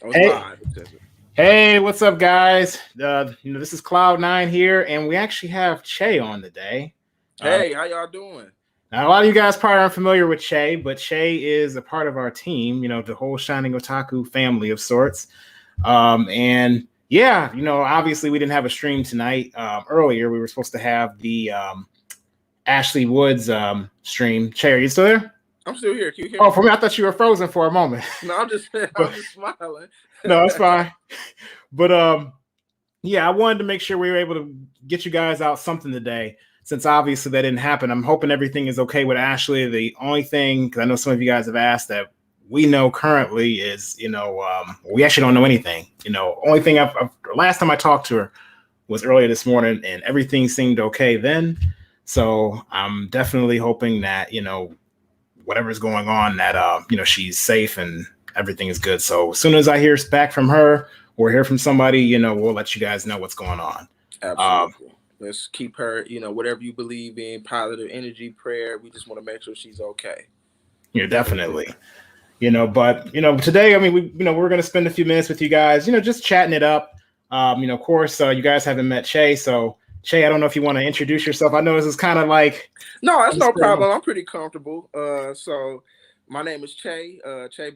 Oh, it's Hey, live. It says it. hey, what's up, guys? This is Cloud9 here, and we actually have Che on today. Uh, Hey, how y'all doing? Now, a lot of you guys probably aren't familiar with Che, but Che is a part of our team. The whole Shining Otaku family of sorts. And yeah, obviously we didn't have a stream tonight. Earlier, we were supposed to have the Ashley Woods stream. Che, are you still there? I'm still here. Can you hear Oh, me? for me, I thought you were frozen for a moment. No, I'm just But I'm just smiling. no, it's fine. But yeah, I wanted to make sure we were able to get you guys out something today, since obviously that didn't happen. I'm hoping everything is okay with Ashley. The only thing, because I know some of you guys have asked, that we know currently is, we actually don't know anything. Only thing last time I talked to her was earlier this morning, and everything seemed okay then. So I'm definitely hoping that, whatever's going on, that, she's safe and everything is good. So as soon as I hear back from her or hear from somebody, we'll let you guys know what's going on. Absolutely. Let's keep her, whatever you believe in, positive energy, prayer. We just want to make sure she's okay. Definitely. But today, I mean, we're going to spend a few minutes with you guys, just chatting it up. Of course, you guys haven't met Che, so Che, I don't know if you want to introduce yourself. I know this is kind of like No, that's no problem. I'm pretty comfortable. So my name is Che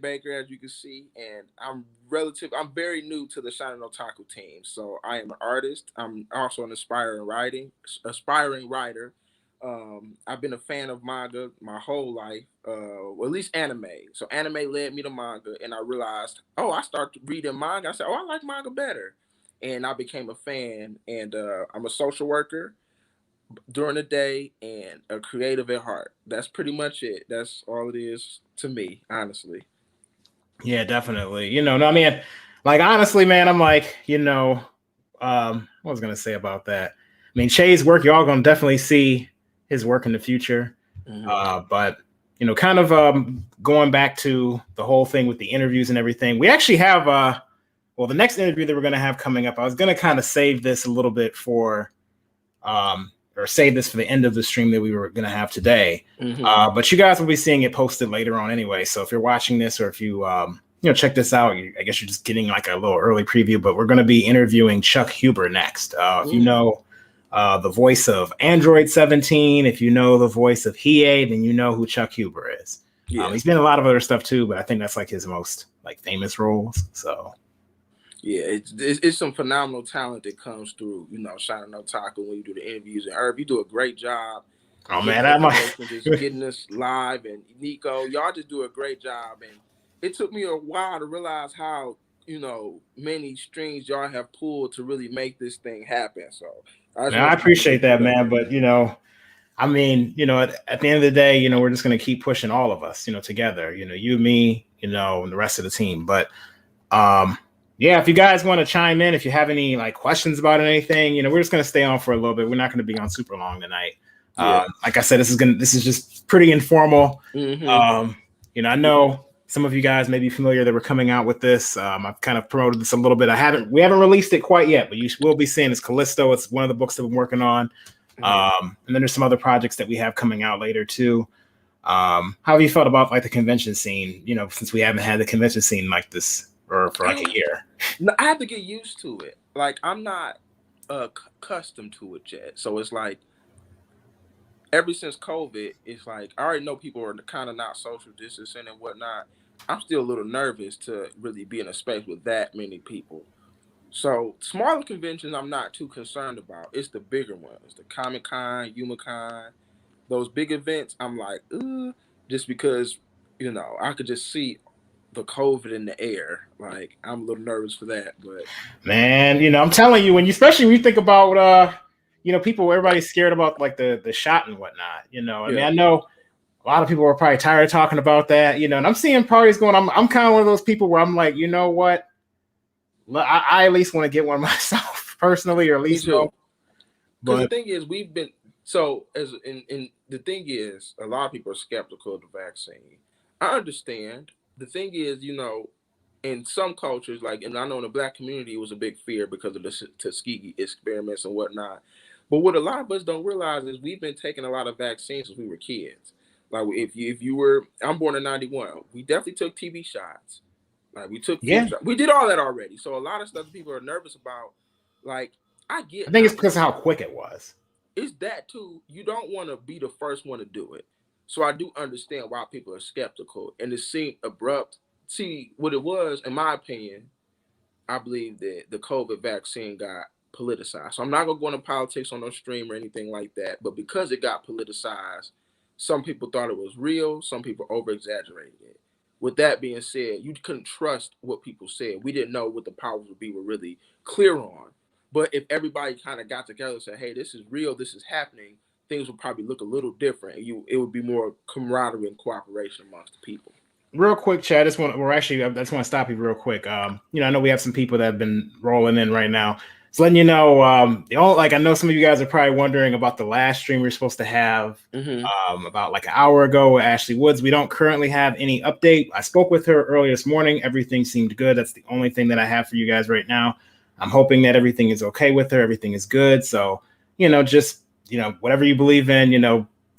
Baker, as you can see, and I'm very new to the Shining Otaku team. So I am an artist. I'm also an aspiring writer. I've been a fan of manga my whole life, or at least anime. So anime led me to manga, and I realized, oh, I started reading manga. I said, oh, I like manga better, and I became a fan. And I'm a social worker during the day and a creative at heart. That's pretty much it. That's all it is to me, honestly. Yeah, definitely. No, I mean, like honestly, man, I'm like, what was I gonna say about that? I mean, Che's work, y'all gonna definitely see his work in the future. But kind of going back to the whole thing with the interviews and everything, we actually have the next interview that we're gonna have coming up. I was gonna kind of save this a little bit for or save this for the end of the stream that we were going to have today. But you guys will be seeing it posted later on anyway. So if you're watching this or if you, check this out, I guess you're just getting like a little early preview, but we're going to be interviewing Chuck Huber next. If you know the voice of Android 17, if you know the voice of Hiei, then you know who Chuck Huber is. Yeah. He's been in a lot of other stuff too, but I think that's like his most like famous roles. So yeah, it's some phenomenal talent that comes through, Shining Otaku when you do the interviews. And Herb, you do a great job. Oh man, I'm just getting us live, and Nico, y'all just do a great job. And it took me a while to realize how many strings y'all have pulled to really make this thing happen. So I appreciate that, man. But I mean, at the end of the day, we're just going to keep pushing all of us, together, you, me, and the rest of the team. But yeah, if you guys want to chime in, if you have any like questions about anything, we're just going to stay on for a little bit. We're not going to be on super long tonight. Like I said, this is just pretty informal. I know some of you guys may be familiar that we're coming out with this. I've kind of promoted this a little bit. We haven't released it quite yet, but you will be seeing it's Callisto. It's one of the books that we're working on. And then there's some other projects that we have coming out later too. How have you felt about like the convention scene, since we haven't had the convention scene like this for like a year? I have to get used to it. Like I'm not accustomed to it yet. So it's like ever since COVID, it's like I already know people are kind of not social distancing and whatnot. I'm still a little nervous to really be in a space with that many people. So smaller conventions, I'm not too concerned about. It's the bigger ones, the Comic Con, Humicon, those big events. I'm like, just because I could just see the COVID in the air. Like I'm a little nervous for that. But man, I'm telling you, especially when you think about people, everybody's scared about like the shot and whatnot. I mean, I know a lot of people are probably tired of talking about that, and I'm seeing parties going. I'm kind of one of those people where I'm like, you know what? I at least want to get one myself personally, or at least know. Because the thing is, we've been so as in the thing is, a lot of people are skeptical of the vaccine. I understand. The thing is, in some cultures, like, and I know in the Black community, it was a big fear because of the Tuskegee experiments and whatnot. But what a lot of us don't realize is we've been taking a lot of vaccines since we were kids. Like if you were, I'm born in '91. We definitely took TB shots. Like we took Yeah, we did all that already. So a lot of stuff that people are nervous about, like I I get think it's not because of wanting. how quick it was. It's that too. You don't want to be the first one to do it. So I do understand why people are skeptical, and it seemed abrupt. See what it was, in my opinion. I believe that the COVID vaccine got politicized. So I'm not gonna go into politics on no stream or anything like that. But because it got politicized, some people thought it was real. Some people over exaggerated it. With that being said, you couldn't trust what people said. We didn't know what the powers would be were really clear on. But if everybody kind of got together and said, "Hey, this is real. This is happening," things would probably look a little different. It would be more camaraderie and cooperation amongst the people. Real quick, Chad. I just want to stop you real quick. I know we have some people that have been rolling in right now. So letting you know, I know some of you guys are probably wondering about the last stream we are supposed to have Mm-hmm. about like an hour ago with Ashley Woods. We don't currently have any update. I spoke with her earlier this morning. Everything seemed good. That's the only thing that I have for you guys right now. I'm hoping that everything is okay with her. Everything is good. So, just whatever you believe in,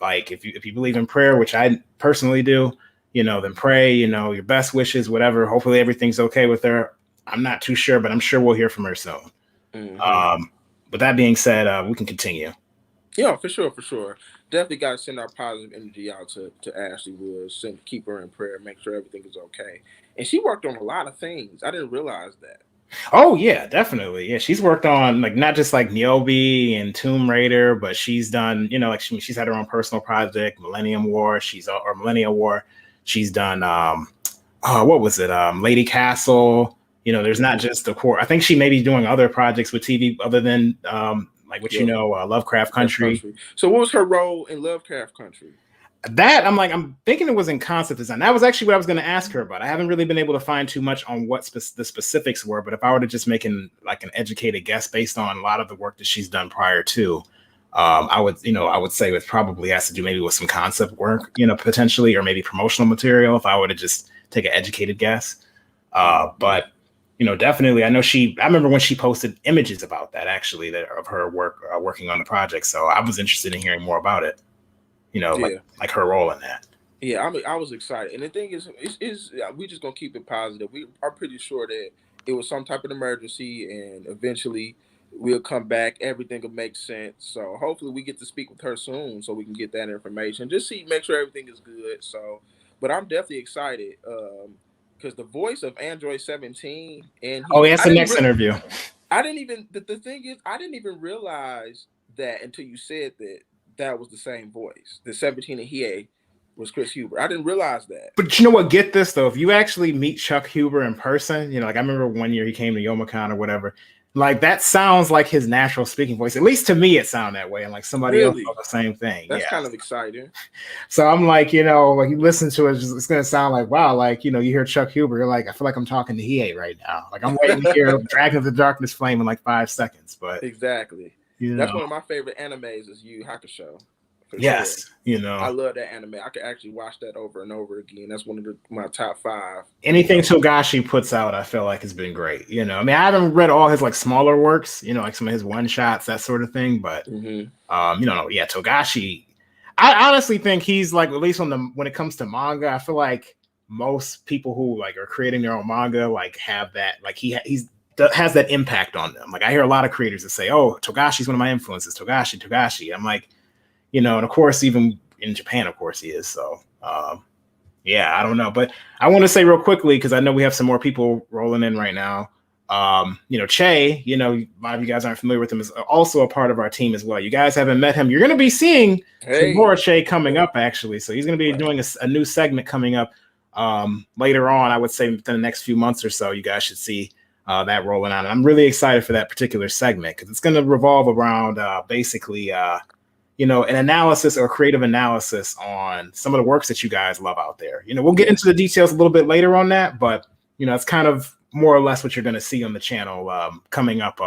like if you believe in prayer, which I personally do, then pray, your best wishes, whatever. Hopefully everything's okay with her. I'm not too sure, but I'm sure we'll hear from her soon. Mm-hmm. With that being said, we can continue. Yeah, for sure, for sure. Definitely got to send our positive energy out to Ashley Woods, keep her in prayer, make sure everything is okay. And she worked on a lot of things. I didn't realize that. Oh yeah, definitely. Yeah, she's worked on like not just like Niobe and Tomb Raider, but she's done, like she's had her own personal project, Millennium War. Or Millennium War. She's done what was it? Lady Castle. There's not just the core. I think she may be doing other projects with TV other than like what Yep. Lovecraft Country. So what was her role in Lovecraft Country? That I'm thinking it was in concept design. That was actually what I was going to ask her about. I haven't really been able to find too much on what the specifics were, but if I were to just make an educated guess based on a lot of the work that she's done prior to, I would say it probably has to do maybe with some concept work, potentially, or maybe promotional material. If I were to just take an educated guess, but definitely, I remember when she posted images about that actually of her work working on the project. So I was interested in hearing more about it. Like her role in that. Yeah, I was excited, and the thing is we just gonna keep it positive. We are pretty sure that it was some type of emergency, and eventually we'll come back. Everything will make sense. So hopefully we get to speak with her soon, so we can get that information. Just make sure everything is good. So, but I'm definitely excited because the voice of Android 17, and That's the next interview. I didn't even the thing is I didn't even realize that until you said that was the same voice. The 17 and Hiei was Chris Huber. I didn't realize that. But you know what? Get this though. If you actually meet Chuck Huber in person, like I remember one year he came to Youmacon or whatever. Like that sounds like his natural speaking voice. At least to me, it sounded that way, and like somebody else thought the same thing. That's kind of exciting. So I'm like, like you listen to it, it's gonna sound like wow, like you hear Chuck Huber, you're like, I feel like I'm talking to Hiei right now. Like I'm waiting to hear Dragon of the Darkness Flame in like 5 seconds. But exactly, that's one of my favorite animes is Yu Hakusho. Yes, sure. I love that anime. I could actually watch that over and over again. That's one of my top 5. Anything Togashi puts out, I feel like has been great. I mean, I haven't read all his like smaller works, like some of his one shots, that sort of thing. But Togashi, I honestly think he's like, at least when it comes to manga, I feel like most people who like are creating their own manga like have that, like he's has that impact on them. Like I hear a lot of creators that say, "Oh, Togashi's one of my influences." Togashi. I'm like. And of course, even in Japan, of course, he is. So, I don't know. But I want to say real quickly, because I know we have some more people rolling in right now. Che, a lot of you guys aren't familiar with him, is also a part of our team as well. You guys haven't met him. You're going to be seeing some more Che coming up, actually. So he's going to be doing a new segment coming up later on, I would say within the next few months or so. You guys should see that rolling out. And I'm really excited for that particular segment because it's going to revolve around basically an analysis or creative analysis on some of the works that you guys love out there. We'll get into the details a little bit later on that, but it's kind of more or less what you're going to see on the channel coming up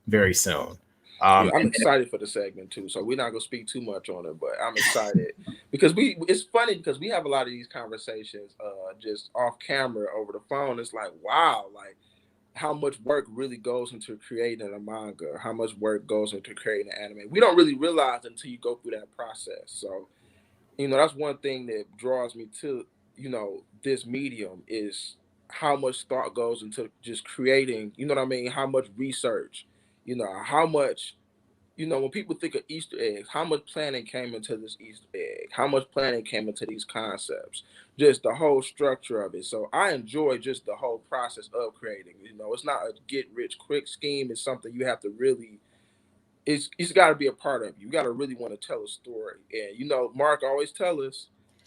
very soon. I'm excited for the segment too, so we're not going to speak too much on it, but I'm excited because it's funny because we have a lot of these conversations just off camera over the phone. It's like, wow, like how much work really goes into creating a manga, how much work goes into creating an anime. We don't really realize until you go through that process. So, that's one thing that draws me to, this medium is how much thought goes into just creating, you know what I mean? How much research, how much, when people think of Easter eggs, how much planning came into this Easter egg, how much planning came into these concepts, just the whole structure of it. So I enjoy just the whole process of creating. It's not a get rich quick scheme. It's something you have to really, it's got to be a part of you. You got to really want to tell a story. And Mark always tell us,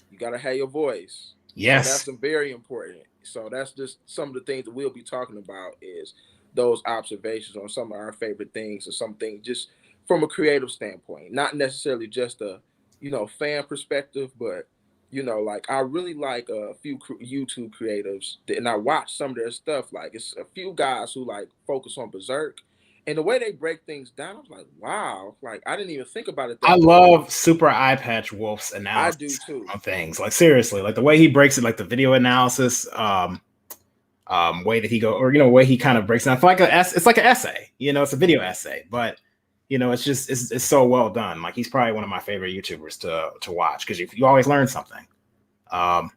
you got to have your voice. So Yes. that's very important. So that's just some of the things that we'll be talking about is those observations on some of our favorite things or something just from a creative standpoint, not necessarily just a fan perspective, but like I really like a few YouTube creatives and I watch some of their stuff. Like it's a few guys who like focus on Berserk. And the way they break things down, I was like, wow, like I didn't even think about it I that way. love Super Eye Patch Wolf's I do analysis too. on things. Like seriously, like the way he breaks it, like the video analysis, way that he go, or way he kind of breaks it down. Like it's like an essay, it's a video essay, but it's just it's so well done. Like he's probably one of my favorite YouTubers to watch because you always learn something. Now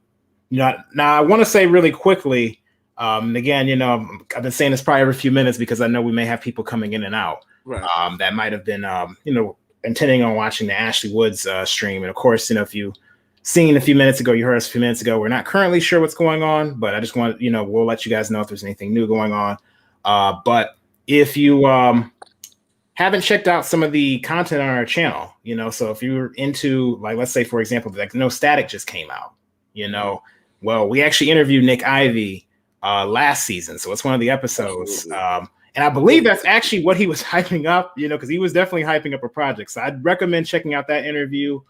I want to say really quickly, and again, I've been saying this probably every few minutes because I know we may have people coming in and out. Right. That might have been, intending on watching the Ashley Woods stream. And of course, if you seen a few minutes ago, you heard us a few minutes ago, we're not currently sure what's going on, but I just want, we'll let you guys know if there's anything new going on. But if you haven't checked out some of the content on our channel, so if you're into, like, let's say, for example, like No Static just came out, well, we actually interviewed Nick Ivey last season. So it's one of the episodes. And I believe that's actually what he was hyping up, because he was definitely hyping up a project. So I'd recommend checking out that interview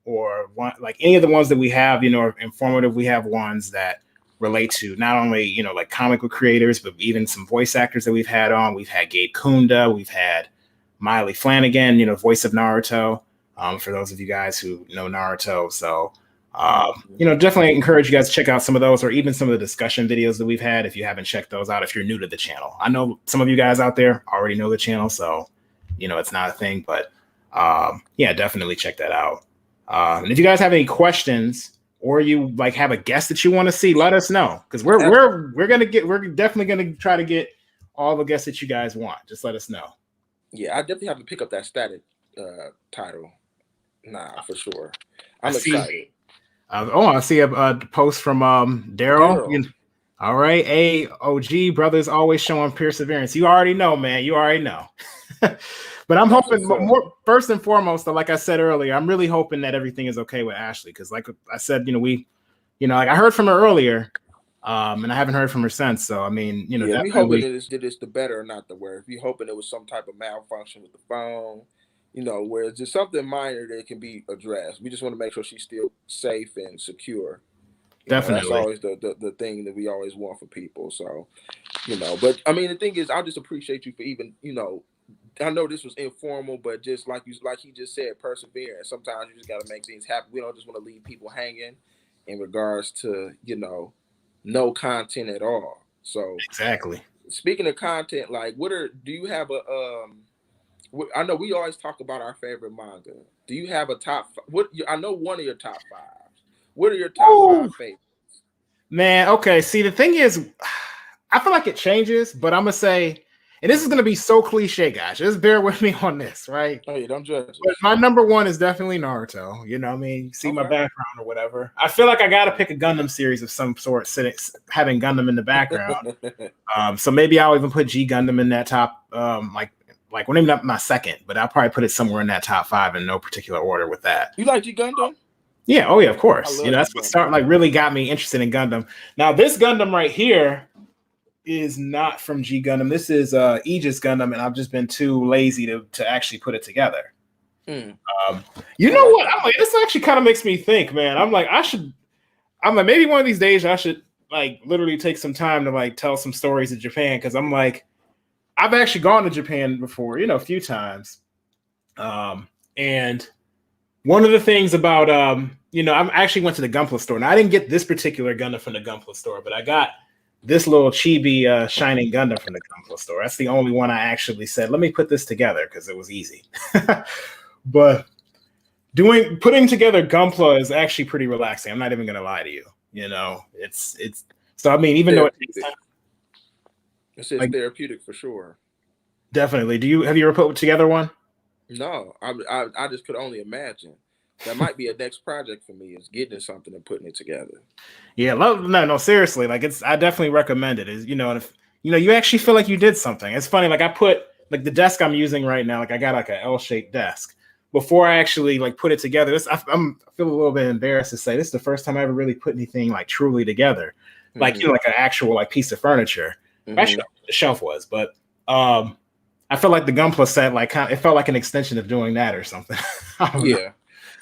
or like any of the ones that we have, informative. We have ones that relate to not only, like comic book creators, but even some voice actors that we've had on. We've had Gabe Kunda. We've had Miley Flanagan, voice of Naruto, for those of you guys who know Naruto. So, definitely encourage you guys to check out some of those or even some of the discussion videos that we've had if you haven't checked those out, if you're new to the channel. I know some of you guys out there already know the channel, so, it's not a thing, but yeah, definitely check that out. And if you guys have any questions or you like have a guest that you want to see, let us know because we're definitely gonna try to get all the guests that you guys want. Just let us know. Yeah, I definitely have to pick up that Static title. Nah, for sure. I'm excited. I see a post from Daryl. All right, OG brothers always showing perseverance. You already know, man. You already know. But I'm hoping more. First and foremost, though, like I said earlier, I'm really hoping that everything is okay with Ashley because, like I said, like I heard from her earlier, and I haven't heard from her since. So I mean, yeah, we hoping that it's the better, not the worse. We hoping it was some type of malfunction with the phone. Where it's just something minor that can be addressed. We just want to make sure she's still safe and secure. Definitely. That's always the thing that we always want for people. So, but I mean, the thing is, I just appreciate you for even, I know this was informal, but just like he just said, perseverance. Sometimes you just got to make things happen. We don't just want to leave people hanging in regards to, no content at all. So exactly. Speaking of content, like do you have a, I know we always talk about our favorite manga. Do you have a top? I know one of your top 5. What are your top 5 favorites? Man, okay. See, the thing is, I feel like it changes, but I'm gonna say, and this is gonna be so cliche, guys. Just bear with me on this, right? Oh yeah, don't judge. But my number 1 is definitely Naruto. You see my background or whatever. I feel like I gotta pick a Gundam series of some sort, having Gundam in the background. So maybe I'll even put G Gundam in that top, like well, maybe not my second, but I'll probably put it somewhere in that top 5 in no particular order with that. You like G Gundam? Yeah, oh yeah, of course. That's what really got me interested in Gundam. Now, this Gundam right here is not from G Gundam. This is Aegis Gundam, and I've just been too lazy to actually put it together. You know what? I'm like, this actually kind of makes me think, man. I'm like, maybe one of these days I should like literally take some time to like tell some stories of Japan because I'm like, I've actually gone to Japan before, a few times. And one of the things about, I actually went to the Gunpla store. Now, I didn't get this particular Gundam from the Gunpla store, but I got this little chibi Shining Gundam from the Gunpla store. That's the only one I actually said, let me put this together because it was easy. But putting together Gunpla is actually pretty relaxing. I'm not even going to lie to you. It's So I mean, even though it takes time, it says like therapeutic for sure. definitely. Have you ever put together one? No, I just could only imagine. That might be a next project for me is getting something and putting it together. Yeah, no, seriously. Like I definitely recommend it. Is and if you actually feel like you did something. It's funny. Like I put like the desk I'm using right now. Like I got like an L-shaped desk. Before I actually like put it together, I feel a little bit embarrassed to say this is the first time I ever really put anything like truly together, like like an actual like piece of furniture. Actually, the shelf was, but I felt like the Gunpla set like it felt like an extension of doing that or something. I don't know. Yeah.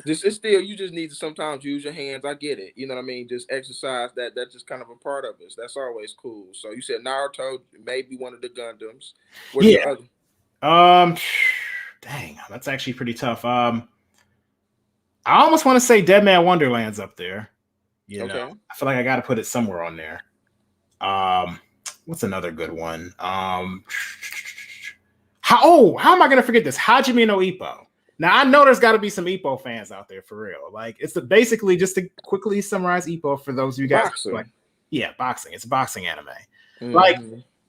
It's still you just need to sometimes use your hands. I get it. You know what I mean? Just exercise that's just kind of a part of it. That's always cool. So you said Naruto, maybe one of the Gundams. What's Yeah. your other? Dang, that's actually pretty tough. I almost want to say Dead Man Wonderland's up there. Okay. I feel like I got to put it somewhere on there. What's another good one? How am I gonna forget this? Hajime no Ippo. Now I know there's got to be some Ippo fans out there for real. Like it's basically just to quickly summarize Ippo for those of you guys. Boxing. Like, yeah, boxing. It's a boxing anime. Like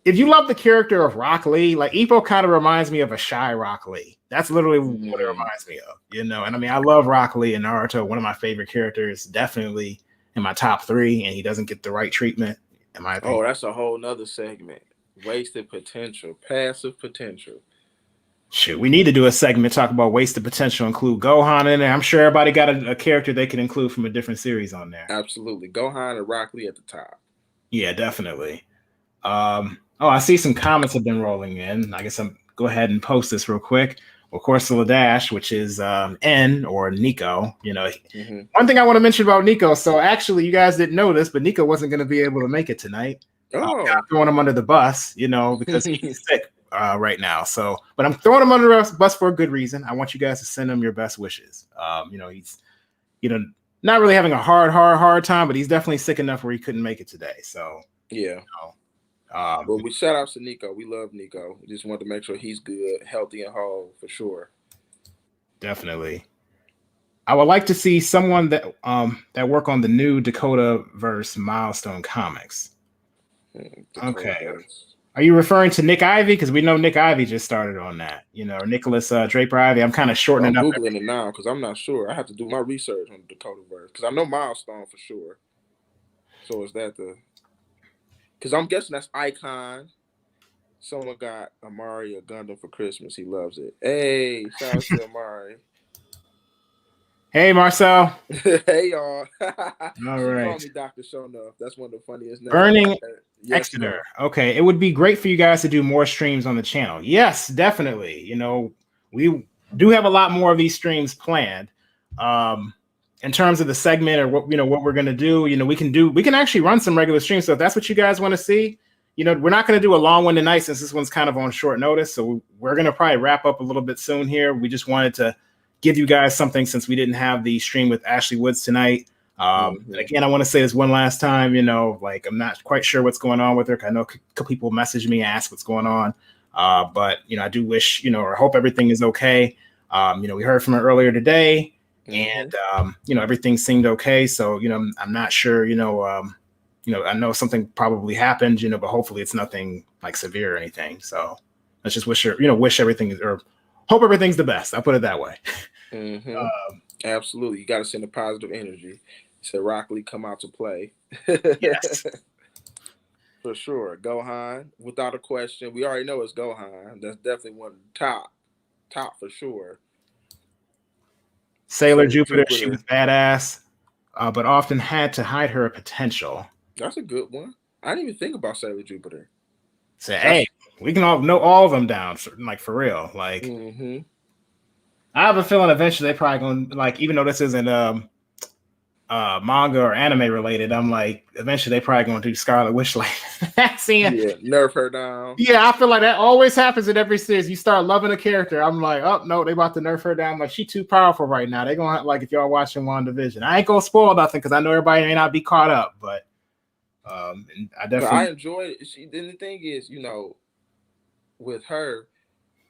if you love the character of Rock Lee, like Ippo kind of reminds me of a shy Rock Lee. That's literally what it reminds me of, And I mean, I love Rock Lee and Naruto, one of my favorite characters, definitely in my top 3, and he doesn't get the right treatment, in my opinion. Oh, that's a whole nother segment. Wasted potential, passive potential. Shoot, we need to do a segment talk about wasted potential, include Gohan in there. I'm sure everybody got a character they can include from a different series on there. Absolutely. Gohan and Rock Lee at the top. Yeah, definitely. I see some comments have been rolling in. I guess I'm go ahead and post this real quick. Of course, Ladash, which is N or Nico. One thing I want to mention about Nico. So actually, you guys didn't know this, but Nico wasn't going to be able to make it tonight. I'm throwing him under the bus, because he's sick right now. So, but I'm throwing him under the bus for a good reason. I want you guys to send him your best wishes. He's, not really having a hard time, but he's definitely sick enough where he couldn't make it today. So, yeah. Well, we shout out to Nico. We love Nico. We just want to make sure he's good, healthy, and whole for sure. Definitely. I would like to see someone that work on the new Dakota verse Milestone comics. Okay. Are you referring to Nick Ivy? Because we know Nick Ivy just started on that. Or Nicholas Draper Ivy. I'm kind of shortening up. I'm Googling it now because I'm not sure. I have to do my research on the Dakota verse because I know Milestone for sure. So is that because I'm guessing that's Icon. Someone got Amari a Gundam for Christmas. He loves it. Hey, shout out to Amari. Hey, Marcel. Hey, y'all. All right. Call me Dr. Shownuff. That's one of the funniest names. Burning Exeter. Okay, it would be great for you guys to do more streams on the channel. Yes, definitely. We do have a lot more of these streams planned. In terms of the segment or what we're gonna do, we can actually run some regular streams. So if that's what you guys want to see, we're not gonna do a long one tonight since this one's kind of on short notice. So we're gonna probably wrap up a little bit soon here. We just wanted to give you guys something since we didn't have the stream with Ashley Woods tonight. And again, I want to say this one last time, I'm not quite sure what's going on with her. I know a couple people message me, ask what's going on. But I do wish, or hope everything is okay. We heard from her earlier today and, everything seemed okay. So, I'm not sure, I know something probably happened, but hopefully it's nothing like severe or anything. So let's just wish her, wish everything or hope everything's the best. I'll put it that way. Absolutely. You got to send a positive energy. So Rock Lee come out to play. Yes. For sure. Gohan, without a question. We already know it's Gohan. That's definitely one of the top for sure. Sailor Jupiter, she was badass, but often had to hide her potential. That's a good one. I didn't even think about Sailor Jupiter. Hey, we can all know all of them down, like for real. Like, I have a feeling eventually they probably gonna even though this isn't manga or anime related, I'm like eventually they probably gonna do Scarlet Witch like that scene. Yeah, nerf her down. Yeah, I feel like that always happens in every series. You start loving a character, I'm like, oh no, they about to nerf her down. Like, she too powerful right now. They gonna if y'all watching WandaVision. I ain't gonna spoil nothing because I know everybody may not be caught up, but I definitely I enjoyed it. Then the thing is, with her,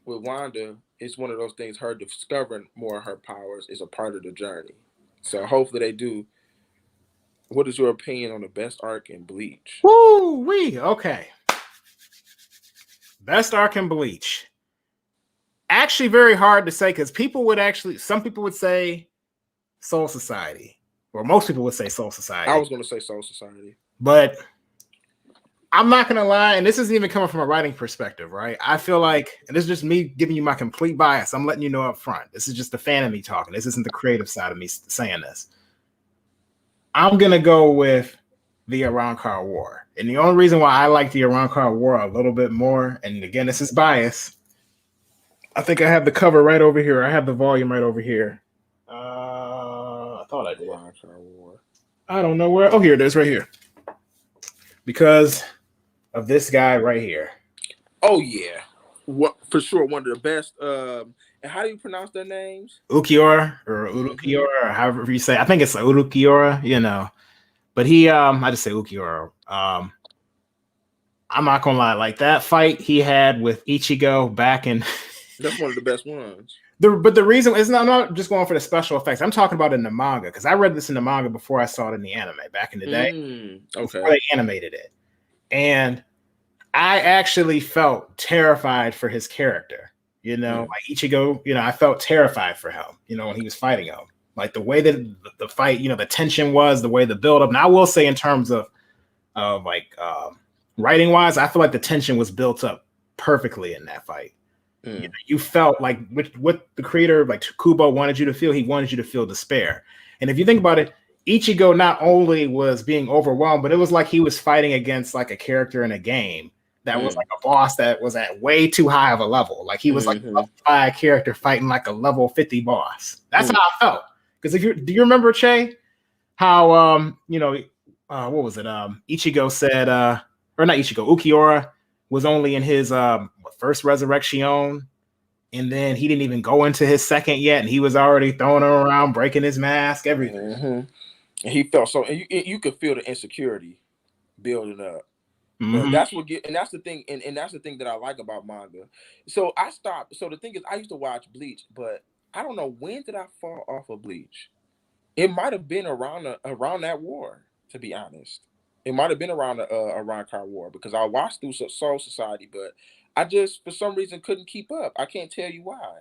with Wanda, it's one of those things. Her discovering more of her powers is a part of the journey. So hopefully they do What is your opinion on the best arc in Bleach? Woo wee. Okay. Best arc in Bleach. Actually, very hard to say because some people would say Soul Society, or most people would say Soul Society. I was going to say Soul Society, but I'm not gonna lie, and this isn't even coming from a writing perspective, right? I feel like, and this is just me giving you my complete bias. I'm letting you know up front. This is just the fan of me talking. This isn't the creative side of me saying this. I'm gonna go with the Arrancar War, and the only reason why I like the Arrancar War a little bit more, and again, this is bias. I think I have the cover right over here. I have the volume right over here. I thought I did. Arrancar War. I don't know where. Oh, here it is, right here. Because of this guy right here. Oh yeah, what for sure one of the best. And how do you pronounce their names? Ukiora or Urukiora, or however you say. I think it's Urukiora, you know. But he, I just say Ukiora. I'm not gonna lie, like that fight he had with Ichigo back in. That's one of the best ones. But the reason is I'm not just going for the special effects. I'm talking about in the manga because I read this in the manga before I saw it in the anime back in the day. Okay, before they animated it, and I actually felt terrified for his character. You know, like Ichigo. You know, I felt terrified for him. You know, when he was fighting him, like the way that the fight, you know, the tension was, the way the build up. And I will say, in terms of writing wise, I feel like the tension was built up perfectly in that fight. You know, you felt like what the creator, like Kubo, wanted you to feel. He wanted you to feel despair. And if you think about it, Ichigo not only was being overwhelmed, but it was like he was fighting against like a character in a game that was like a boss that was at way too high of a level. Like he was like a level 5 character fighting like a level 50 boss. That's how I felt. Because do you remember, Che, how you know, what was it? Ichigo said, or not Ichigo, Ukiora was only in his first resurrection, and then he didn't even go into his second yet, and he was already throwing him around, breaking his mask, everything. And he felt so, and you could feel the insecurity building up. But that's that's the thing, and that's the thing that I like about manga. So I stopped. So the thing is, I used to watch Bleach, but I don't know when did I fall off of Bleach. It might have been around that war, to be honest. It might have been around the Arrancar War because I watched through Soul Society, but I just for some reason couldn't keep up. I can't tell you why.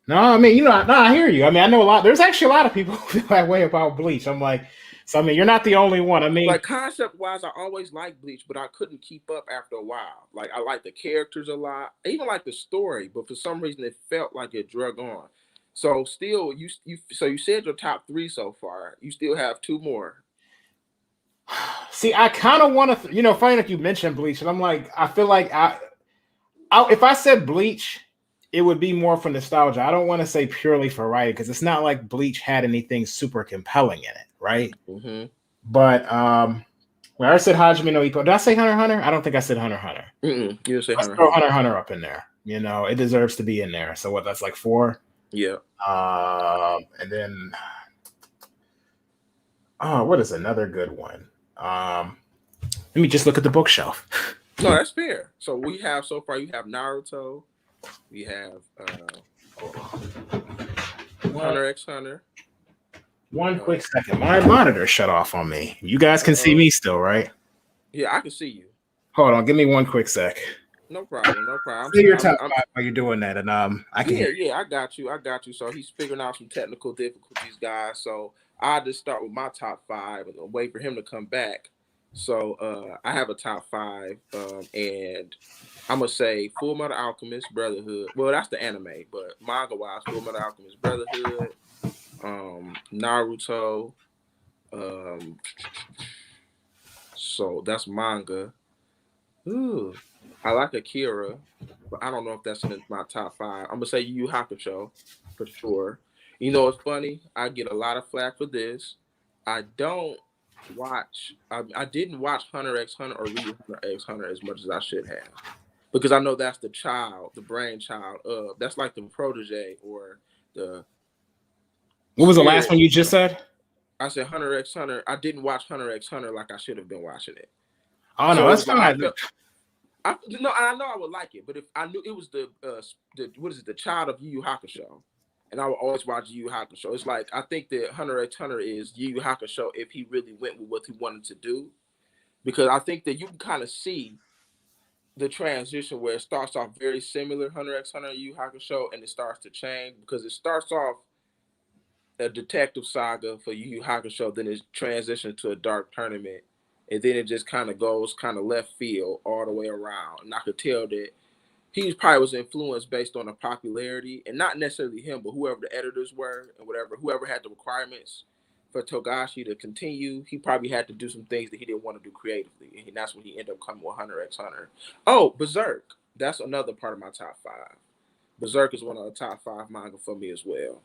No, I mean, you know, I hear you. I mean, I know a lot. There's actually a lot of people who feel that way about Bleach. I'm like, so I mean, you're not the only one. I mean, like concept wise, I always liked Bleach, but I couldn't keep up after a while. Like I like the characters a lot, I even like the story, but for some reason it felt like it drug on. So still, you said your top 3 so far. You still have 2 more. See, I kind of want to, you know, funny that you mentioned Bleach, and I'm like, I feel like if I said Bleach, it would be more for nostalgia. I don't want to say purely for writing because it's not like Bleach had anything super compelling in it, right? But when I said Hajime no Ippo, did I say Hunter x Hunter? I don't think I said Hunter x Hunter. You didn't say Hunter. Throw Hunter x Hunter up in there. You know, it deserves to be in there. So what? That's like 4. Yeah. And then, what is another good one? Let me just look at the bookshelf. No, that's fair. So we have so far. You have Naruto. We have Hunter x Hunter. One quick second. My monitor shut off on me. You guys can see me still, right? Yeah, I can see you. Hold on. Give me one quick sec. No problem. No problem. Say your top 5 while you're doing that, and I can. Yeah, I got you. So he's figuring out some technical difficulties, guys. So I'll just start with my top 5 and wait for him to come back. So I have a top 5, and I'm gonna say Full Metal Alchemist Brotherhood. Well, that's the anime, but manga wise, Full Metal Alchemist Brotherhood, Naruto. So that's manga. Ooh, I like Akira, but I don't know if that's in my top 5. I'm gonna say Yu Yu Hakusho for sure. You know, it's funny. I get a lot of flack for this. I didn't watch Hunter x Hunter or read Hunter x Hunter as much as I should have, because I know that's the brainchild of, that's like the protege or the. What was the last one you just said? I said Hunter x Hunter. I didn't watch Hunter x Hunter like I should have been watching it. Oh no, that's fine. I know I would like it, but if I knew it was the what is it, the child of Yu Yu Hakusho, and I will always watch Yu Yu Hakusho. It's like I think that Hunter x Hunter is Yu Yu Hakusho if he really went with what he wanted to do, because I think that you can kind of see the transition where it starts off very similar Hunter x Hunter Yu Yu Hakusho, and it starts to change because it starts off a detective saga for Yu Yu Hakusho, then it transitions to a dark tournament, and then it just kind of goes kind of left field all the way around. And I could tell that he probably was influenced based on the popularity, and not necessarily him, but whoever the editors were and whoever had the requirements for Togashi to continue. He probably had to do some things that he didn't want to do creatively, and that's when he ended up coming with Hunter x Hunter. Oh, Berserk. That's another part of my top 5. Berserk is one of the top 5 manga for me as well.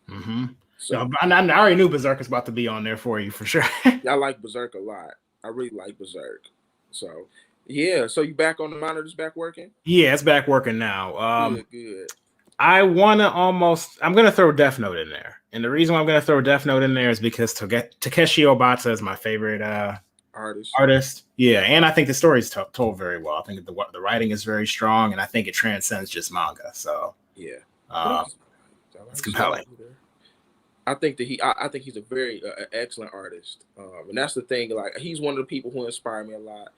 Mm-hmm. So I already knew Berserk was about to be on there for you for sure. I like Berserk a lot. I really like Berserk. So yeah. So you back on the monitor? Just back working? Yeah, it's back working now. Good. I'm gonna throw Death Note in there, and the reason why I'm gonna throw Death Note in there is because Takeshi Obata is my favorite artist. Yeah, and I think the story is told very well. I think the writing is very strong, and I think it transcends just manga. So yeah, it's compelling. I think that I think he's a very excellent artist, and that's the thing. Like, he's one of the people who inspire me a lot,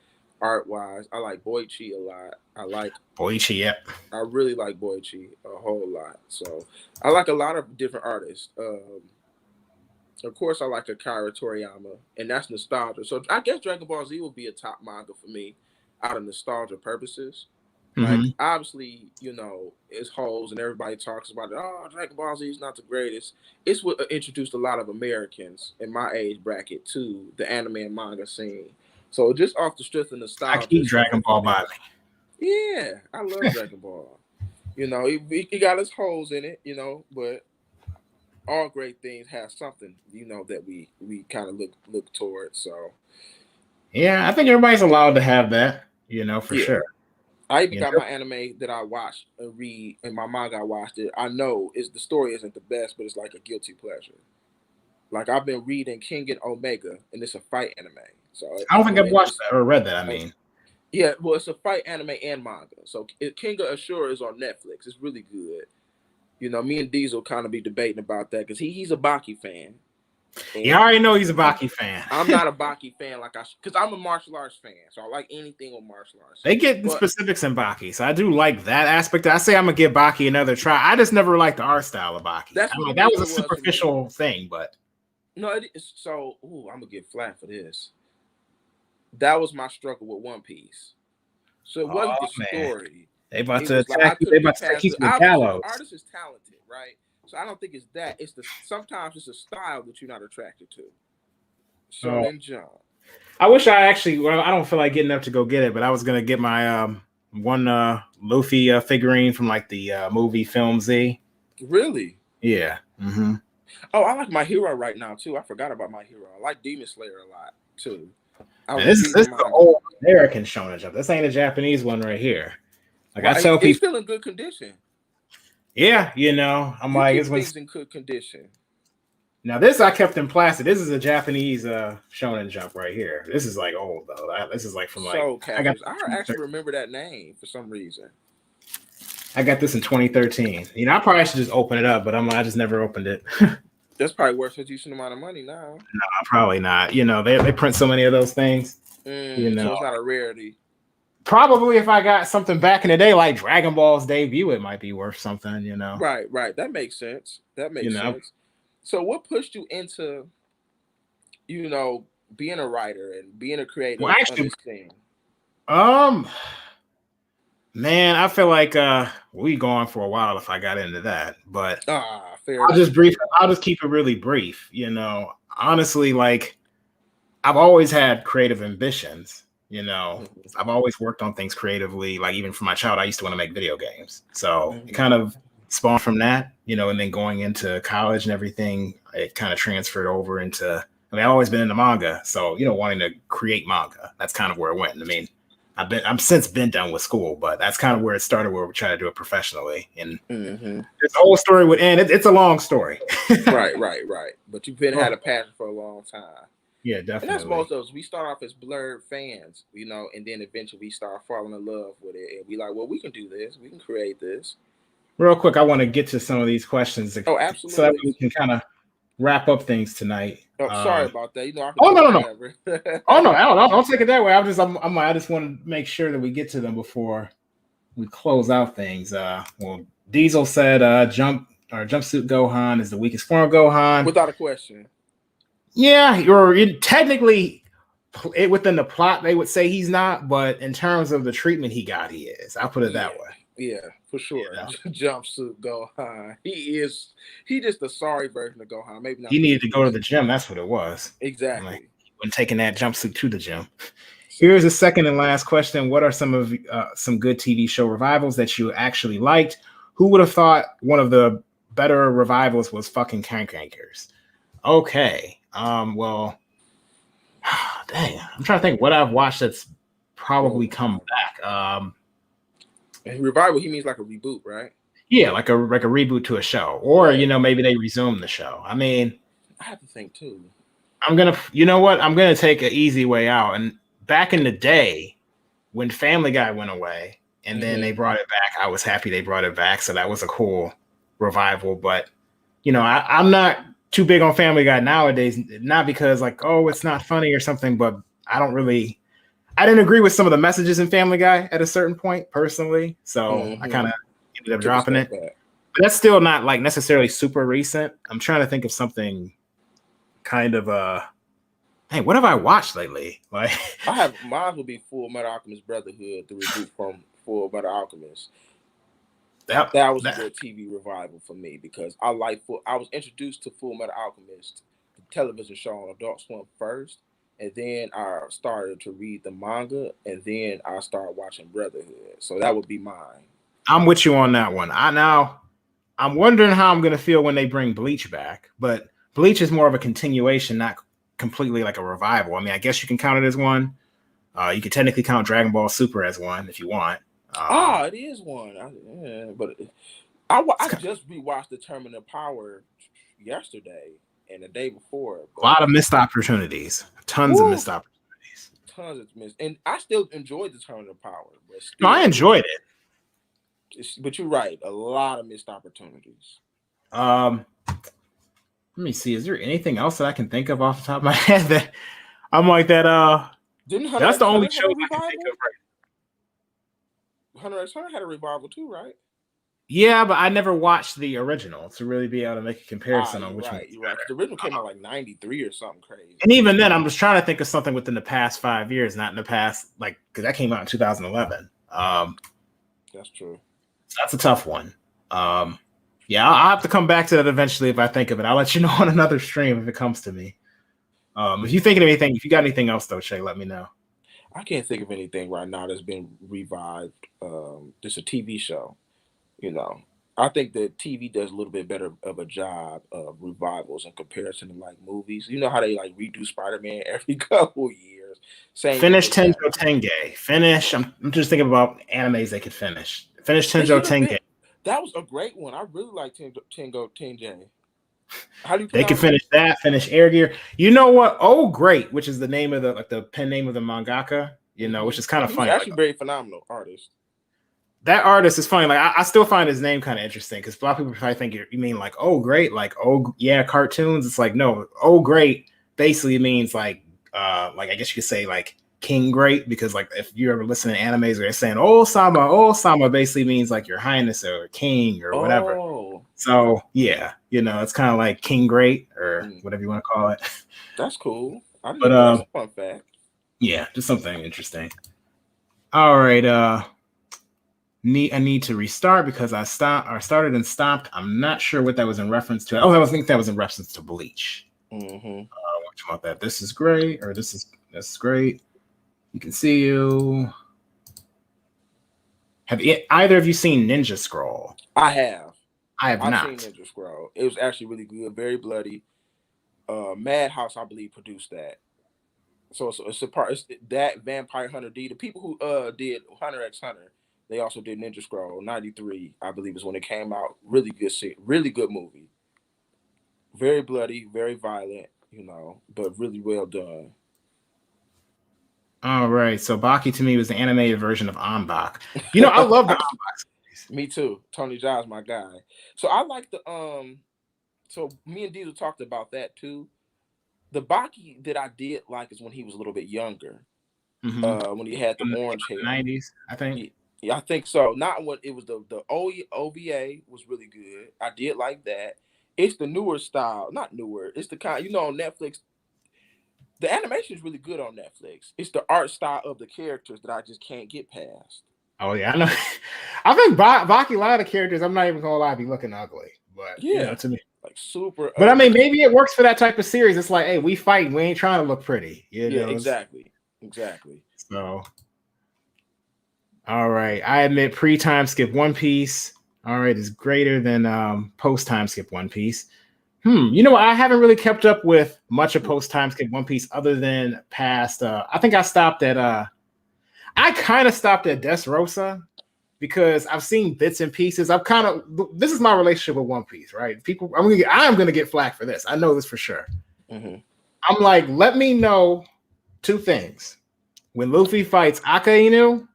art wise. I like Boichi a lot. I like Boichi. Yep. I really like Boichi a whole lot. So I like a lot of different artists. Of course, I like Akira Toriyama, and that's nostalgia. So I guess Dragon Ball Z will be a top manga for me, out of nostalgia purposes. Like, obviously, it's holes and everybody talks about it. Oh, Dragon Ball Z is not the greatest. It's what introduced a lot of Americans in my age bracket to the anime and manga scene. So just off the strength of nostalgia, I keep Dragon Ball by me. Yeah, I love Dragon Ball. He got his holes in it, but all great things have something, that we kind of look towards. So yeah, I think everybody's allowed to have that, for sure. I even got my anime that I watched and read, and my manga I watched it. I know the story isn't the best, but it's like a guilty pleasure. Like, I've been reading King and Omega, and it's a fight anime. So I don't think I've watched that or read that. I mean, yeah, well, it's a fight anime and manga. So King of Ashura is on Netflix. It's really good. Me and Diesel kind of be debating about that because he's a Baki fan. You already know he's a Baki fan. I'm not a Baki fan because I'm a martial arts fan, so I like anything with martial arts. They get specifics in Baki, so I do like that aspect. I say I'm gonna give Baki another try. I just never liked the art style of Baki. That was a superficial thing, but no, it is. So, I'm gonna get flat for this. That was my struggle with One Piece. So it wasn't the story. They about to attack you. They about to take you to the gallows. The artist is talented, right? So I don't think it's that. Sometimes it's a style that you're not attracted to. So John. I wish I actually. Well, I don't feel like getting up to go get it, but I was gonna get my one Luffy figurine from like the movie film Z. Really? Yeah. Mm-hmm. Oh, I like My Hero right now too. I forgot about My Hero. I like Demon Slayer a lot too. This is the old American Shonen Jump. This ain't a Japanese one right here. Like, I tell people, it's still in good condition. Yeah, I'm like, it's in good condition. Now this I kept in plastic. This is a Japanese Shonen Jump right here. This is like old though. This is like from like I actually remember that name for some reason. I got this in 2013. I probably should just open it up, but I just never opened it. That's probably worth a decent amount of money now. No, probably not. They print so many of those things. So it's not a rarity. Probably if I got something back in the day, like Dragon Ball's debut, it might be worth something, Right. That makes sense. Sense. So what pushed you into, being a writer and being a creator? Well, actually, man, I feel like we going for a while if I got into that, but fair I'll just keep it really brief. Honestly, like, I've always had creative ambitions. I've always worked on things creatively. Like, even from my child, I used to want to make video games. So it kind of spawned from that, and then going into college and everything, it kind of transferred over into, I've always been into manga. So, wanting to create manga, that's kind of where it went. I mean, I'm since been done with school, but that's kind of where it started, where we try to do it professionally. And this whole story would end. It's a long story. Right. But you've had a passion for a long time. Yeah, definitely. And that's most of us. We start off as blurred fans, and then eventually we start falling in love with it. And we like, well, we can do this. We can create this. real quick, I want to get to some of these questions Oh, so that absolutely. we can kind of wrap up things tonight. Oh, sorry about that. You know, I can Oh talk no. forever. Oh no, don't take it that way. I just want to make sure that we get to them before we close out things. Well, Diesel said jumpsuit Gohan is the weakest form of Gohan. Without a question. Yeah, technically within the plot they would say he's not, but in terms of the treatment he got, he is. I'll put it that way. Yeah, for sure. You know? Jumpsuit Gohan. He just the sorry version of Gohan. Maybe not. He needed to go to the gym. That's what it was. Exactly. Like, when taking that jumpsuit to the gym. Here's the second and last question. What are some good TV show revivals that you actually liked? Who would have thought one of the better revivals was fucking Crankers? Okay. Well, dang. I'm trying to think what I've watched that's probably come back. Revival, he means like a reboot, right? Yeah, like a reboot to a show. Or, maybe they resume the show. I mean, I have to think too. I'm gonna take an easy way out. And back in the day, when Family Guy went away and then they brought it back, I was happy they brought it back. So that was a cool revival. But I'm not too big on Family Guy nowadays, not because like, oh, it's not funny or something, but I didn't agree with some of the messages in Family Guy at a certain point personally. So I kind of ended up dropping it. But that's still not like necessarily super recent. I'm trying to think of something kind of hey, what have I watched lately? Like mine would be Full Metal Alchemist Brotherhood, the reboot from Full Metal Alchemist. That was a good TV revival for me because I was introduced to Full Metal Alchemist, the television show on Adult Swim first, and then I started to read the manga, and then I started watching Brotherhood. So that would be mine. I'm with you on that one. I'm wondering how I'm gonna feel when they bring Bleach back, but Bleach is more of a continuation, not completely like a revival. I mean, I guess you can count it as one. You can technically count Dragon Ball Super as one if you want. It is one. But I just rewatched the Tournament of Power yesterday and the day before. A lot of missed opportunities. Tons of missed opportunities. Tons of missed. And I still enjoyed the Tournament of Power. But no, I enjoyed it. But you're right. A lot of missed opportunities. Let me see. Is there anything else that I can think of off the top of my head that I'm like that? That's the only show I can think of right. Hunter x Hunter had a revival too, right? Yeah, but I never watched the original to really be able to make a comparison on which one. Right. The original came out like 93 or something crazy. And even then, I'm just trying to think of something within the past 5 years, not in the past, like, because that came out in 2011. That's true. So that's a tough one. Yeah, I'll have to come back to that eventually if I think of it. I'll let you know on another stream if it comes to me. If you think of anything, if you got anything else though, Shay, let me know. I can't think of anything right now that's been revived. Just a TV show. I think that TV does a little bit better of a job of revivals in comparison to like movies. You know how they like redo Spider-Man every couple years. Finish Tenjo Tenge. I'm just thinking about animes they could finish. Finish Tenjo Tenge. That was a great one. I really like Tenjo Tenge. How do you? They can finish that. Finish Air Gear. You know what? Oh, great! Which is the name of the pen name of the mangaka. Which is kind of funny. Actually, very phenomenal artist. That artist is funny. Like I still find his name kind of interesting because a lot of people probably think you mean like oh great, like oh yeah cartoons. It's like no, oh great basically means like I guess you could say like King Great, because like if you ever listen to animes where they're saying oh Sama basically means like your highness or king or whatever. So yeah, it's kind of like King Great or whatever you want to call it. That's cool. That's a fun fact. Yeah, just something interesting. All right, I need to restart because I started and stopped. I'm not sure what that was in reference to. Oh, I think that was in reference to Bleach. What about that? This is great, or this is great. You can see you. Have either of you seen Ninja Scroll? I have. I've not. Seen Ninja Scroll. It was actually really good, very bloody. Madhouse, I believe, produced that. So it's a part. It's that Vampire Hunter D. The people who did Hunter x Hunter, they also did Ninja Scroll. 93, I believe, is when it came out. Really good movie. Very bloody, very violent, but really well done. All right, so Baki to me was the animated version of Anbak. I love the Anbak series. Me too. Tony Jaa's my guy. So I like the So me and Diesel talked about that too. The Baki that I did like is when he was a little bit younger. When he had the In orange the hair. 90s, I think. Yeah, I think so. Not when it was the OVA was really good. I did like that. It's the newer style, not newer. It's the kind on Netflix. The animation is really good on Netflix. It's the art style of the characters that I just can't get past. Oh yeah, I know. I think Baki, a lot of the characters, I'm not even gonna lie, be looking ugly, but to me, like super. But I mean, maybe it works for that type of series. It's like, hey, we fight, we ain't trying to look pretty, Yeah, exactly. So, all right, I admit pre-time skip One Piece. All right, is greater than post-time skip One Piece. I haven't really kept up with much of post-time skip One Piece other than past. I think I stopped at. I kind of stopped at Dressrosa because I've seen bits and pieces. This is my relationship with One Piece, right? People, I'm gonna get flack for this. I know this for sure. Mm-hmm. I'm like, let me know two things: when Luffy fights Akainu,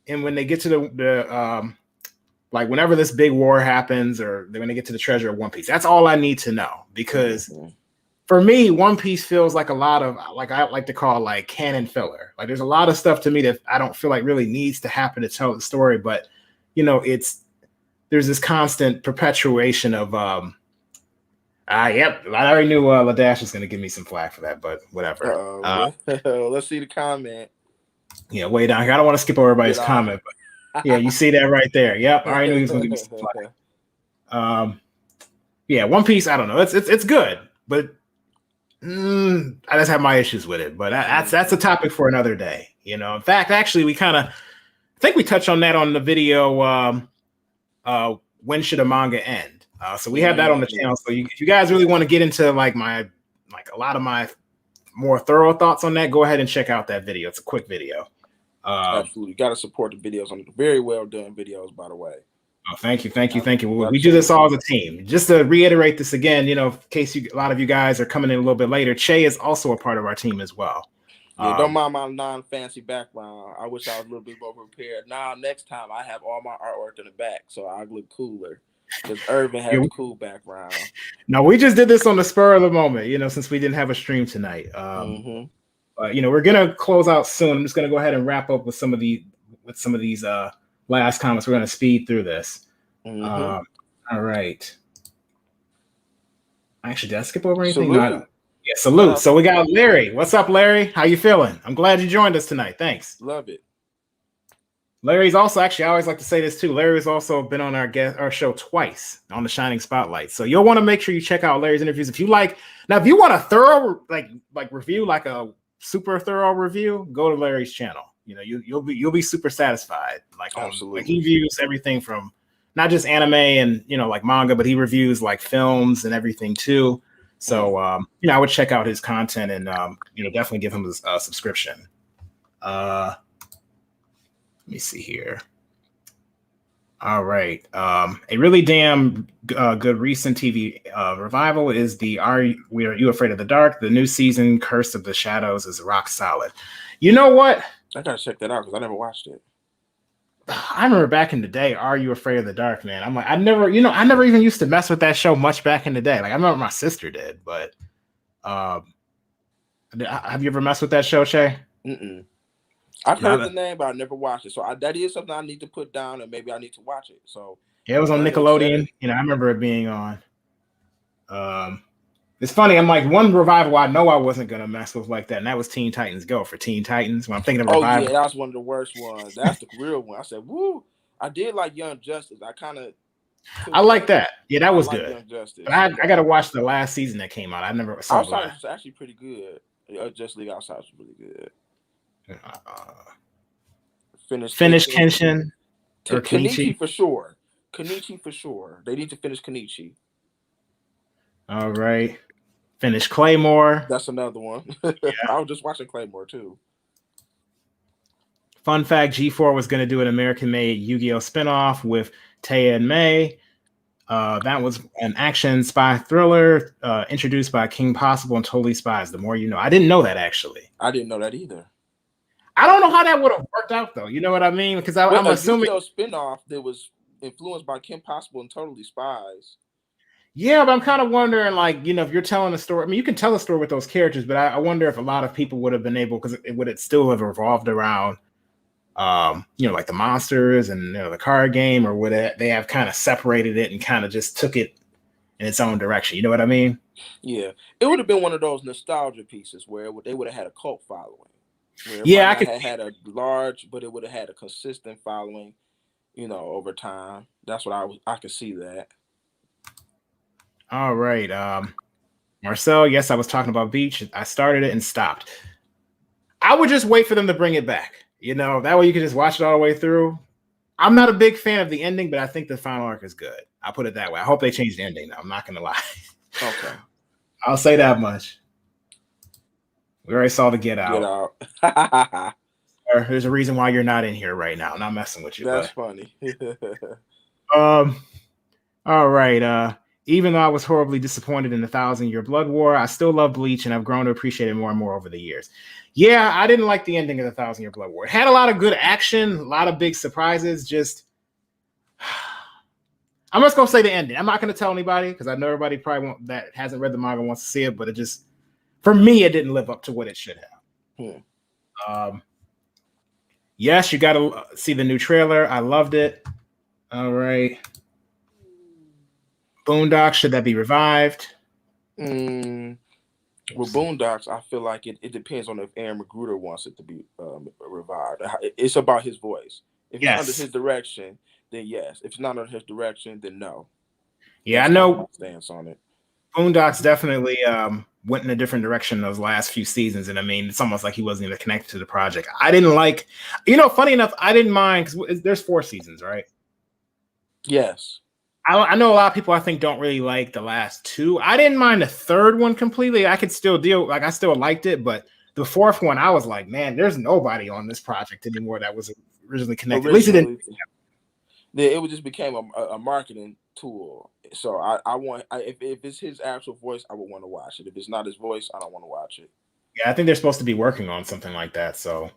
and when they get to the like whenever this big war happens, or when they get to the treasure of One Piece. That's all I need to know, because for me, One Piece feels like a lot of, like I like to call, like canon filler. Like there's a lot of stuff to me that I don't feel like really needs to happen to tell the story, but there's this constant perpetuation of yep. I already knew Ladash was gonna give me some flack for that, but whatever. Let's see the comment. Yeah, way down here. I don't want to skip over everybody's comment, but yeah, you see that right there. Yep, I already knew he was gonna give me some flack. Yeah, One Piece, I don't know. It's good, but I just have my issues with it. But that's a topic for another day. In fact, actually, I think we touched on that on the video. When should a manga end? So we have that on the channel. So if you guys really want to get into like a lot of my more thorough thoughts on that, go ahead and check out that video. It's a quick video. Absolutely, got to support the videos on very well done videos, by the way. Oh, thank you. We do this all as a team. Just to reiterate this again, in case a lot of you guys are coming in a little bit later, Che is also a part of our team as well. Yeah, don't mind my non-fancy background. I wish I was a little bit more prepared. Now, next time I have all my artwork in the back, so I look cooler. Because Irvin has a cool background. No, we just did this on the spur of the moment, since we didn't have a stream tonight. We're gonna close out soon. I'm just gonna go ahead and wrap up with some of these last comments. We're gonna speed through this. All right. Actually, did I skip over anything? Salute. Yeah, salute. So we got Larry. What's up, Larry? How you feeling? I'm glad you joined us tonight. Thanks. Love it. Larry's also, actually, I always like to say this too. Larry's also been on our show twice on the Shining Spotlight. So you'll want to make sure you check out Larry's interviews. If you want a thorough like review, like a super thorough review, go to Larry's channel. You'll be super satisfied. Absolutely. He views everything from not just anime and like manga, but he reviews like films and everything too. So I would check out his content and definitely give him a subscription. Let me see here. All right. A really damn good recent TV revival is the Are You Afraid of the Dark? The new season, Curse of the Shadows, is rock solid. You know what? I gotta check that out because I never watched it. I remember back in the day, Are You Afraid of the Dark, man? I'm like, I never even used to mess with that show much back in the day. Like, I remember my sister did, but have you ever messed with that show, Shay? I've heard the name, but I never watched it. So that is something I need to put down, and maybe I need to watch it. So yeah, it was on Nickelodeon. I remember it being on. It's funny. I'm like, one revival I know I wasn't gonna mess with like that, and that was Teen Titans Go for Teen Titans. When I'm thinking of revival, yeah, that's one of the worst ones. That's the real one. I said, woo! I did like Young Justice. I like that. Yeah, that was good. Young Justice. But I got to watch the last season that came out. I never saw Outside was actually pretty good. Justice League Outside was really good. Finish Kenshin or Kenichi for sure. Kenichi for sure. They need to finish Kenichi. All right. Finish Claymore. That's another one. Yeah. I was just watching Claymore too. Fun fact, G4 was going to do an American-made Yu-Gi-Oh! Spinoff with Taya and May. That was an action spy thriller introduced by King Possible and Totally Spies. The More You Know. I didn't know that, actually. I didn't know that either. I don't know how that would have worked out, though. You know what I mean? Because I'm assuming Yu-Gi-Oh! Spinoff that was influenced by Kim Possible and Totally Spies. Yeah, but I'm kind of wondering, like, if you're telling a story, I mean, you can tell a story with those characters, but I wonder if a lot of people would have been able, because it would still have revolved around, like the monsters and the card game, or would they have kind of separated it and kind of just took it in its own direction? You know what I mean? Yeah, it would have been one of those nostalgia pieces where they would have had a cult following, where it Yeah, might I not could. have had a large, but it would have had a consistent following, over time. That's what I could see that. All right, Marcel. Yes, I was talking about Beach. I started it and stopped. I would just wait for them to bring it back. That way you can just watch it all the way through. I'm not a big fan of the ending, but I think the final arc is good. I'll put it that way. I hope they change the ending, though. I'm not going to lie. Okay. I'll say that much. We already saw the Get Out. There's a reason why you're not in here right now. I'm not messing with you. That's funny. All right. Even though I was horribly disappointed in the 1,000-Year Blood War, I still love Bleach, and I've grown to appreciate it more and more over the years. Yeah, I didn't like the ending of the 1,000-Year Blood War. It had a lot of good action, a lot of big surprises. Just, I'm just gonna say the ending. I'm not gonna tell anybody because I know everybody probably that hasn't read the manga wants to see it, but it just, for me, it didn't live up to what it should have. Yes, you got to see the new trailer. I loved it. All right. Boondocks, should that be revived? With Boondocks, I feel like it depends on if Aaron Magruder wants it to be revived. It's about his voice. If it's under his direction, then yes. If it's not under his direction, then no. Yeah, I know. My stance on it. Boondocks definitely went in a different direction those last few seasons, and I mean, it's almost like he wasn't even connected to the project. I didn't like, funny enough, I didn't mind because there's 4 seasons, right? Yes. I know a lot of people I think don't really like the last 2. I didn't mind the 3rd one completely. I could still I still liked it, but the 4th one, I was like, man, there's nobody on this project anymore that was originally connected. At least it didn't. It just became a marketing tool. So I want, if it's his actual voice, I would want to watch it. If it's not his voice, I don't want to watch it. Yeah, I think they're supposed to be working on something like that. So,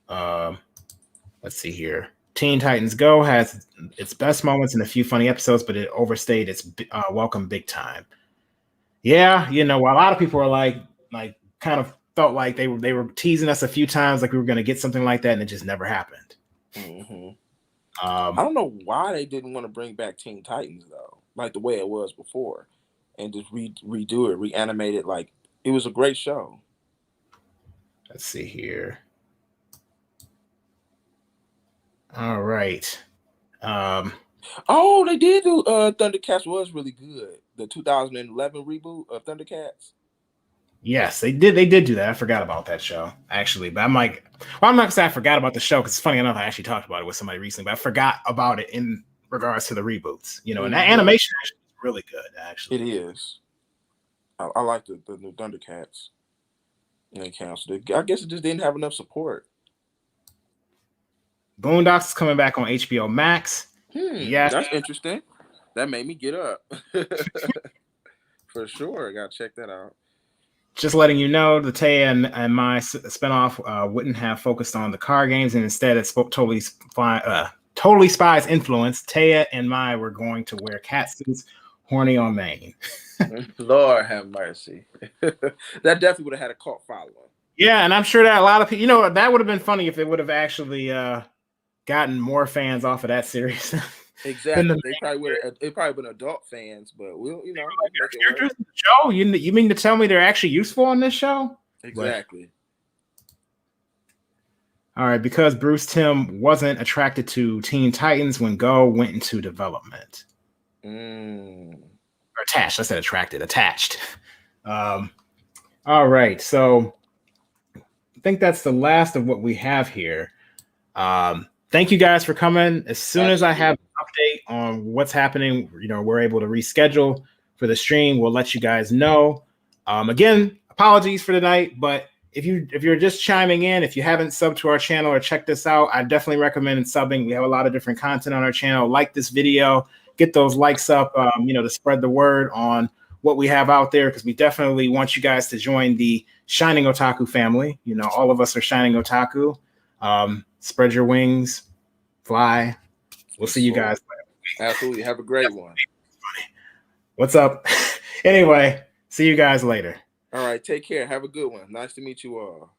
let's see here. Teen Titans Go has its best moments and a few funny episodes, but it overstayed its welcome big time. Yeah, a lot of people are like kind of felt like they were teasing us a few times, like we were going to get something like that, and it just never happened. Mm-hmm. I don't know why they didn't want to bring back Teen Titans though, like the way it was before, and just redo it, reanimate it. Like, it was a great show. Let's see here. All right. They did do Thundercats was really good. The 2011 reboot of Thundercats. Yes, they did do that. I forgot about that show, actually. But I'm like, well, I'm not going to say I forgot about the show because it's funny enough, I actually talked about it with somebody recently, but I forgot about it in regards to the reboots. And that animation actually is really good, actually. It is. I like the new Thundercats. And they canceled it. I guess it just didn't have enough support. Boondocks is coming back on HBO Max. Yeah, that's interesting. That made me get up. For sure. I got to check that out. Just letting you know, the Taya and my spinoff wouldn't have focused on the car games, and instead it spoke Totally Spies influence. Taya and Mai were going to wear cat suits, horny on Maine. Lord have mercy. That definitely would have had a cult following. Yeah, and I'm sure that a lot of people, that would have been funny if it would have actually gotten more fans off of that series. Exactly. They probably would have. It probably been adult fans, but we'll, characters in the show. You mean to tell me they're actually useful on this show? Exactly. All right, because Bruce Timm wasn't attracted to Teen Titans when Go went into development. Or attached. I said attracted. Attached. All right, so I think that's the last of what we have here. Thank you guys for coming. As soon as I have an update on what's happening, we're able to reschedule for the stream. We'll let you guys know. Again, apologies for tonight, but if you're just chiming in, if you haven't subbed to our channel or checked this out, I definitely recommend subbing. We have a lot of different content on our channel. Like this video, get those likes up, to spread the word on what we have out there, because we definitely want you guys to join the Shining Otaku family. All of us are Shining Otaku. Spread your wings, fly. We'll see you guys later. Absolutely. Have a great one. What's up? Anyway, see you guys later. All right. Take care. Have a good one. Nice to meet you all.